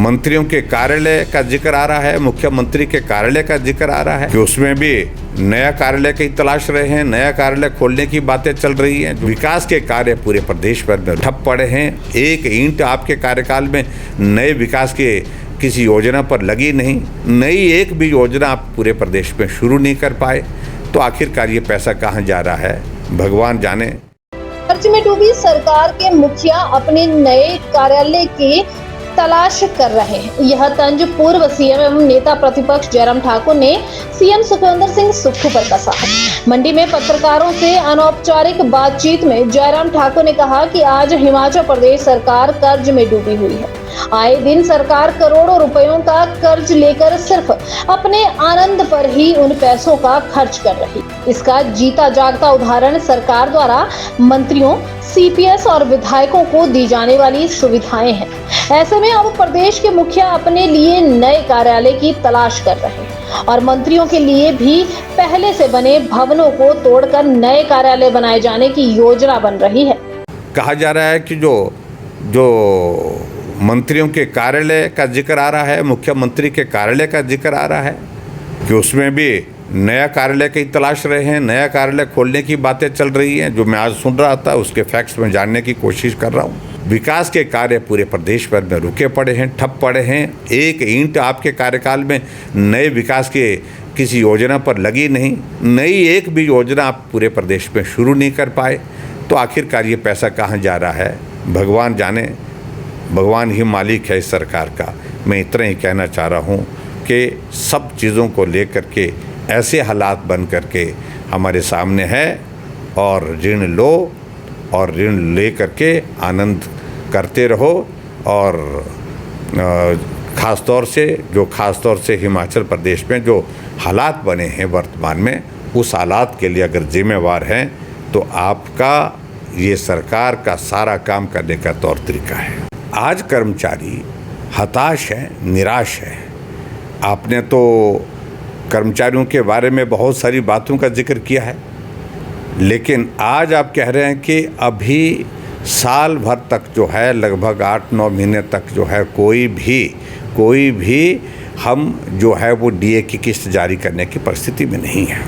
मंत्रियों के कार्यालय का जिक्र आ रहा है, मुख्यमंत्री के कार्यालय का जिक्र आ रहा है कि उसमें भी नया कार्यालय की तलाश रहे हैं, नया कार्यालय खोलने की बातें चल रही हैं। विकास के कार्य पूरे प्रदेश भर में ठप पड़े हैं। एक ईंट आपके कार्यकाल में नए विकास के किसी योजना पर लगी नहीं, नई एक भी योजना आप पूरे प्रदेश में शुरू नहीं कर पाए, तो आखिरकार ये पैसा कहाँ जा रहा है भगवान जाने। कर्ज में डूबी सरकार के मुखिया अपने नए कार्यालय की तलाश कर रहे हैं। यह तंज पूर्व सीएम एवं नेता प्रतिपक्ष जयराम ठाकुर ने सीएम सुखविंदर सिंह सुक्खू पर कसा है। मंडी में पत्रकारों से अनौपचारिक बातचीत में जयराम ठाकुर ने कहा कि आज हिमाचल प्रदेश सरकार कर्ज में डूबी हुई है। आए दिन सरकार करोड़ों रुपयों का कर्ज लेकर सिर्फ अपने आनंद पर ही उन पैसों का खर्च कर रही। इसका जीता जागता उदाहरण सरकार द्वारा मंत्रियों, सीपीएस और विधायकों को दी जाने वाली सुविधाएं हैं। ऐसे में अब प्रदेश के मुखिया अपने लिए नए कार्यालय की तलाश कर रहे हैं और मंत्रियों के लिए भी पहले से बने भवनों को तोड़कर नए कार्यालय बनाए जाने की योजना बन रही है। कहा जा रहा है कि जो मंत्रियों के कार्यालय का जिक्र आ रहा है, मुख्यमंत्री के कार्यालय का जिक्र आ रहा है कि उसमें भी नया कार्यालय की तलाश रहे हैं, नया कार्यालय खोलने की बातें चल रही हैं। जो मैं आज सुन रहा था उसके फैक्ट्स में जानने की कोशिश कर रहा हूँ। विकास के कार्य पूरे प्रदेश भर में रुके पड़े हैं, ठप पड़े हैं। एक ईंट आपके कार्यकाल में नए विकास के किसी योजना पर लगी नहीं, नई एक भी योजना आप पूरे प्रदेश में शुरू नहीं कर पाए, तो आखिरकार ये पैसा कहाँ जा रहा है भगवान जाने। भगवान ही मालिक है इस सरकार का। मैं इतना ही कहना चाह रहा हूँ कि सब चीज़ों को लेकर के ऐसे हालात बन करके हमारे सामने है और ऋण लो और ऋण ले करके आनंद करते रहो। और ख़ास तौर से हिमाचल प्रदेश में जो हालात बने हैं वर्तमान में, उस हालात के लिए अगर जिम्मेवार हैं तो आपका ये सरकार का सारा काम करने का तौर तरीका है। आज कर्मचारी हताश है, निराश है। आपने तो कर्मचारियों के बारे में बहुत सारी बातों का जिक्र किया है, लेकिन आज आप कह रहे हैं कि अभी साल भर तक जो है, लगभग 8-9 महीने तक जो है, कोई भी हम जो है वो डीए की किस्त जारी करने की परिस्थिति में नहीं है।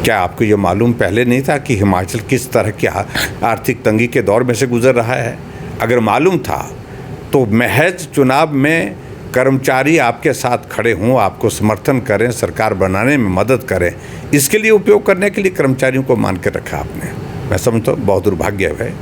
क्या आपको ये मालूम पहले नहीं था कि हिमाचल किस तरह की आर्थिक तंगी के दौर में से गुजर रहा है? अगर मालूम था तो महज चुनाव में कर्मचारी आपके साथ खड़े हों, आपको समर्थन करें, सरकार बनाने में मदद करें, इसके लिए उपयोग करने के लिए कर्मचारियों को मान के रखा आपने। मैं समझता हूँ बहुत दुर्भाग्य है।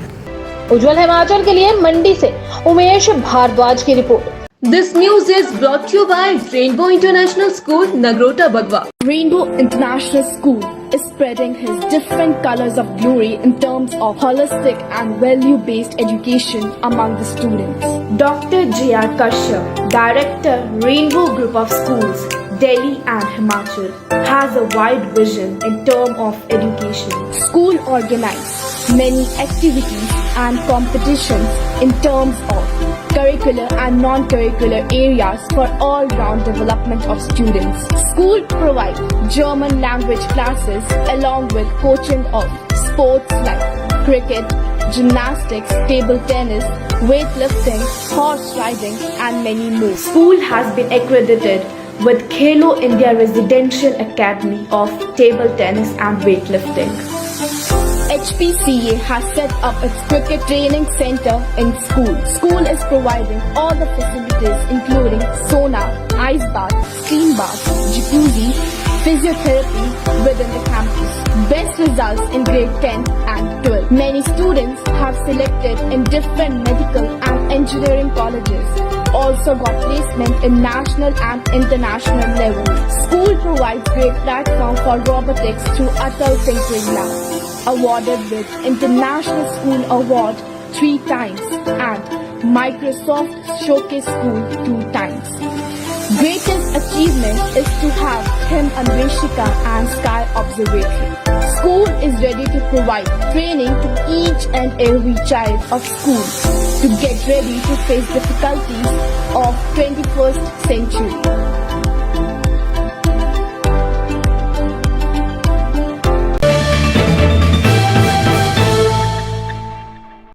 उज्जवल हिमाचल के लिए मंडी से उमेश भारद्वाज की report. This news is brought to you by Rainbow International School, Nagrota, Bagwa. Rainbow International School is spreading his different colors of glory in terms of holistic and value-based education among the students. Dr. J.R. Kashyap, Director, Rainbow Group of Schools, Delhi and Himachal, has a wide vision in terms of education. School organizes many activities and competitions in terms of curricular and non-curricular areas for all-round development of students. School provides German language classes along with coaching of sports like cricket, gymnastics, table tennis, weightlifting, horse riding and many more. School has been accredited with Khelo India Residential Academy of Table Tennis and Weightlifting. HPCA has set up its cricket training center in school. School is providing all the facilities including sauna, ice bath, steam bath, jacuzzi, physiotherapy within the campus. Best results in grade 10 and 12. Many students have selected in different medical and engineering colleges. Also got placement in national and international level. School provides great platform for robotics through Atal Tinkering Lab. Awarded with International School Award 3 times and Microsoft Showcase School 2 times. Greatest achievement is to have Him Anveshika and Sky Observatory. School is ready to provide training to each and every child of school to get ready to face difficulties of 21st century.